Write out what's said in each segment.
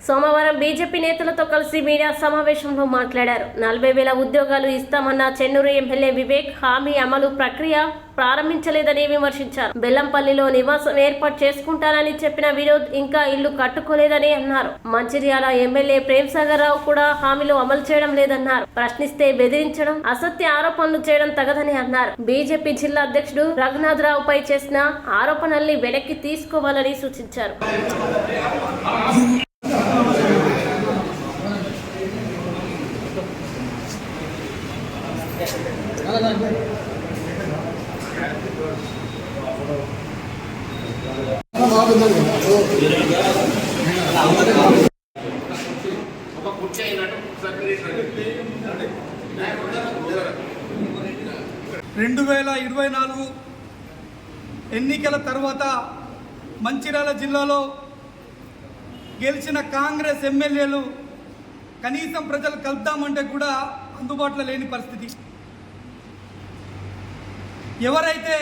సోమవారం బీజేపీ నేతలతో కలిసి మీడియా సమావేశంలో మాట్లాడారు. 40,000 ఉద్యోగాలు ఇస్తామన్న చెన్నూరు ఎమ్మెల్యే వివేక్ హామీ అమలు ప్రక్రియ ప్రారంభించలేదని విమర్శించారు. బెల్లంపల్లిలో నివాసం ఏర్పాటు చేసుకుంటానని చెప్పిన వినోద్ ఇంకా ఇల్లు కట్టుకోలేదని అన్నారు. మంచిర్యాల ఎమ్మెల్యే ప్రేమ్ సాగర్ రావు కూడా హామీలు అమలు చేయడం లేదన్నారు. ప్రశ్నిస్తే బెదిరించడం, అసత్య ఆరోపణలు చేయడం తగదని అన్నారు. బీజేపీ జిల్లా అధ్యక్షుడు రఘునాథ్ రావుపై చేసిన ఆరోపణల్ని వెనక్కి తీసుకోవాలని సూచించారు. రెండు 2024 ఎన్నికల తర్వాత మంచిర్యాల జిల్లాలో గెలిచిన కాంగ్రెస్ ఎమ్మెల్యేలు కనీసం ప్రజలు కలుద్దామంటే కూడా అందుబాటులో లేని పరిస్థితి. ఎవరైతే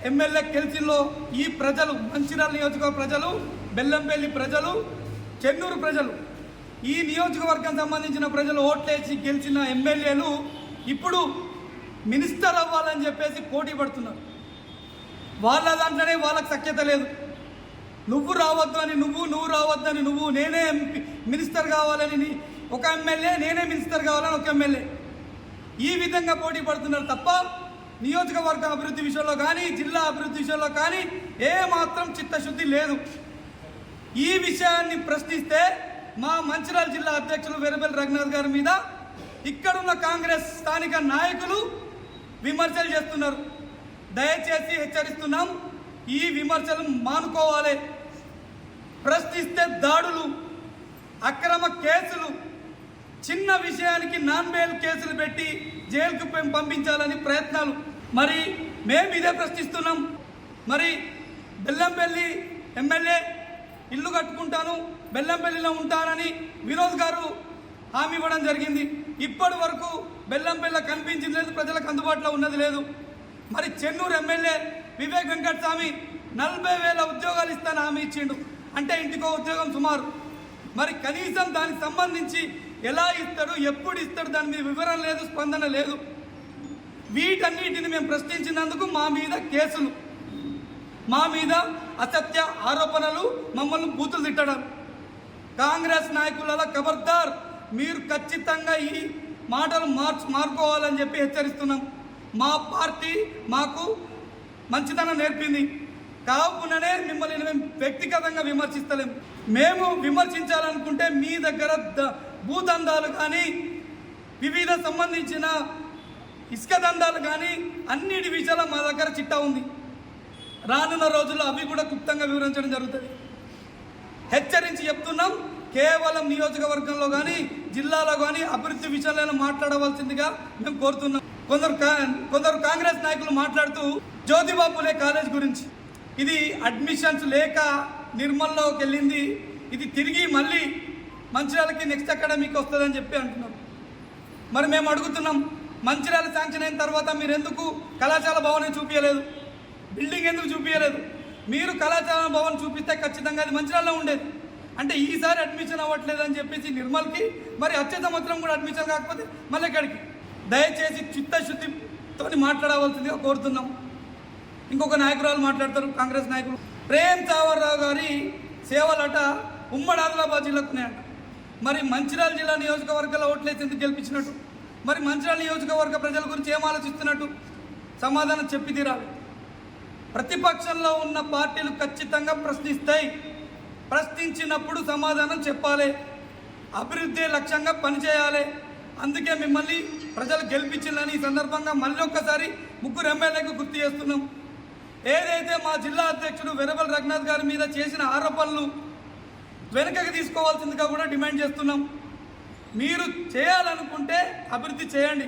ఎమ్మెల్యే గెలిచిందో ఈ ప్రజలు, మంచిర్యాల నియోజకవర్గ ప్రజలు, బెల్లంపల్లి ప్రజలు, చెన్నూరు ప్రజలు, ఈ నియోజకవర్గం సంబంధించిన ప్రజలు ఓట్లేసి గెలిచిన ఎమ్మెల్యేలు ఇప్పుడు మినిస్టర్ అవ్వాలని చెప్పేసి పోటీ పడుతున్నారు. వాళ్ళ దాంట్లోనే వాళ్ళకి సఖ్యత లేదు. నువ్వు రావద్దు అని నువ్వు రావద్దని నువ్వు, నేనే మినిస్టర్ కావాలని ఒక ఎమ్మెల్యే, నేనే మినిస్టర్ కావాలని ఒక ఎమ్మెల్యే, ఈ విధంగా పోటీ పడుతున్నారు తప్ప నియోజకవర్గ అభివృద్ధి విషయంలో కానీ, జిల్లా అభివృద్ధి విషయంలో కానీ ఏమాత్రం చిత్తశుద్ధి లేదు. ఈ విషయాన్ని ప్రశ్నిస్తే మా మంచిర్యాల జిల్లా అధ్యక్షులు వెరబెల్లి రఘునాథ్ గారి మీద ఇక్కడున్న కాంగ్రెస్ స్థానిక నాయకులు విమర్శలు చేస్తున్నారు. దయచేసి హెచ్చరిస్తున్నాం, ఈ విమర్శలు మానుకోవాలి. ప్రశ్నిస్తే దాడులు, అక్రమ కేసులు, చిన్న విషయానికి నాన్ బెయిల్ కేసులు పెట్టి జైలుకు పంపించాలని ప్రయత్నాలు. మరి మేము ఇదే ప్రశ్నిస్తున్నాం. మరి బెల్లంపల్లి ఎమ్మెల్యే ఇల్లు కట్టుకుంటాను, బెల్లంపల్లిలో ఉంటానని వినోద్ గారు హామీ ఇవ్వడం జరిగింది. ఇప్పటి వరకు బెల్లంపల్లిలో కనిపించింది లేదు, ప్రజలకు అందుబాటులో ఉన్నది లేదు. మరి చెన్నూరు ఎమ్మెల్యే వివేక్ వెంకటస్వామి 40,000 ఉద్యోగాలు ఇస్తాను హామీ ఇచ్చిండు. అంటే ఇంటికో ఉద్యోగం సుమారు. మరి కనీసం దానికి సంబంధించి ఎలా ఇస్తాడు, ఎప్పుడు ఇస్తాడు, దాని మీద వివరణ లేదు, స్పందన లేదు. వీటన్నిటిని మేము ప్రశ్నించినందుకు మా మీద కేసులు, మా మీద అసత్య ఆరోపణలు, మమ్మల్ని బూతులు తిట్టడం. కాంగ్రెస్ నాయకుల ఖబర్దార్, మీరు ఖచ్చితంగా ఈ మాటలు మార్చుకోవాలని చెప్పి హెచ్చరిస్తున్నాం. మా పార్టీ మాకు మంచితనం నేర్పింది కావుననే మిమ్మల్ని మేము వ్యక్తిగతంగా విమర్శిస్తలేము. మేము విమర్శించాలనుకుంటే మీ దగ్గర భూదందాలు కానీ, వివిధ సంబంధించిన ఇసుక దందాలు కానీ అన్నిటి విషయాల మా దగ్గర చిట్టా ఉంది. రానున్న రోజుల్లో అవి కూడా క్లుప్తంగా వివరించడం జరుగుతుంది. హెచ్చరించి చెప్తున్నాం, కేవలం నియోజకవర్గంలో కానీ, జిల్లాలో కానీ అభివృద్ధి విషయాలను మాట్లాడవలసిందిగా మేము కోరుతున్నాం. కొందరు కాంగ్రెస్ నాయకులు మాట్లాడుతూ జ్యోతిబా ఫులే కాలేజ్ గురించి, ఇది అడ్మిషన్స్ లేక నిర్మల్లోకి వెళ్ళింది, ఇది తిరిగి మళ్ళీ మంచిర్యాలకి నెక్స్ట్ అకాడమీకి వస్తుందని చెప్పి అంటున్నాం. మరి మేము అడుగుతున్నాం, మంచిర్యాల శాంక్షన్ అయిన తర్వాత మీరు ఎందుకు కళాశాల భవనం చూపించలేదు, బిల్డింగ్ ఎందుకు చూపించలేదు? మీరు కళాశాల భవన్ చూపిస్తే ఖచ్చితంగా అది మంచిర్యాలలో ఉండేది. అంటే ఈసారి అడ్మిషన్ అవ్వట్లేదు అని చెప్పేసి నిర్మల్కి, మరి వచ్చే సంవత్సరం కూడా అడ్మిషన్ కాకపోతే మళ్ళీ ఎక్కడికి? దయచేసి చిత్తశుద్ధితో మాట్లాడవలసిందిగా కోరుతున్నాం. ఇంకొక నాయకురాలు మాట్లాడతారు, కాంగ్రెస్ నాయకులు. ప్రేమ్ సాగర్ రావు గారి సేవలట ఉమ్మడి ఆదిలాబాద్ జిల్లాకు ఉన్నాయంట. మరి మంచిర్యాల జిల్లా నియోజకవర్గాల ఓట్లేసి ఎందుకు గెలిపించినట్టు? మరి మంచిర్యాల నియోజకవర్గ ప్రజల గురించి ఏం ఆలోచిస్తున్నట్టు? సమాధానం చెప్పి తీరాలి. ప్రతిపక్షంలో ఉన్న పార్టీలు ఖచ్చితంగా ప్రశ్నిస్తాయి. ప్రశ్నించినప్పుడు సమాధానం చెప్పాలి. అభివృద్ధి లక్ష్యంగా పనిచేయాలి. అందుకే మిమ్మల్ని ప్రజలు గెలిపించాలని ఈ సందర్భంగా మళ్ళీ ఒక్కసారి 3 ఎమ్మెల్యేలకు గుర్తు చేస్తున్నాం. ఏదైతే మా జిల్లా అధ్యక్షుడు వెరబెల్లి రఘునాథ్ గారి మీద చేసిన ఆరోపణలు వెనుకకి తీసుకోవాల్సిందిగా కూడా డిమాండ్ చేస్తున్నాం. మీరు చేయాలనుకుంటే అభివృద్ధి చేయండి,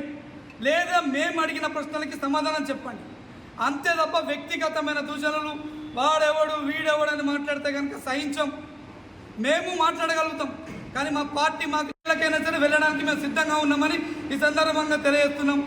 లేదా మేము అడిగిన ప్రశ్నలకి సమాధానం చెప్పండి. అంతే తప్ప వ్యక్తిగతమైన దూషణలు, వాడెవడు వీడెవడని మాట్లాడితే కనుక సహించం. మేము మాట్లాడగలుగుతాం, కానీ మా పార్టీ మాకు ఎక్కడికైనా సరే వెళ్ళడానికి మేము సిద్ధంగా ఉన్నామని ఈ సందర్భంగా తెలియజేస్తున్నాం.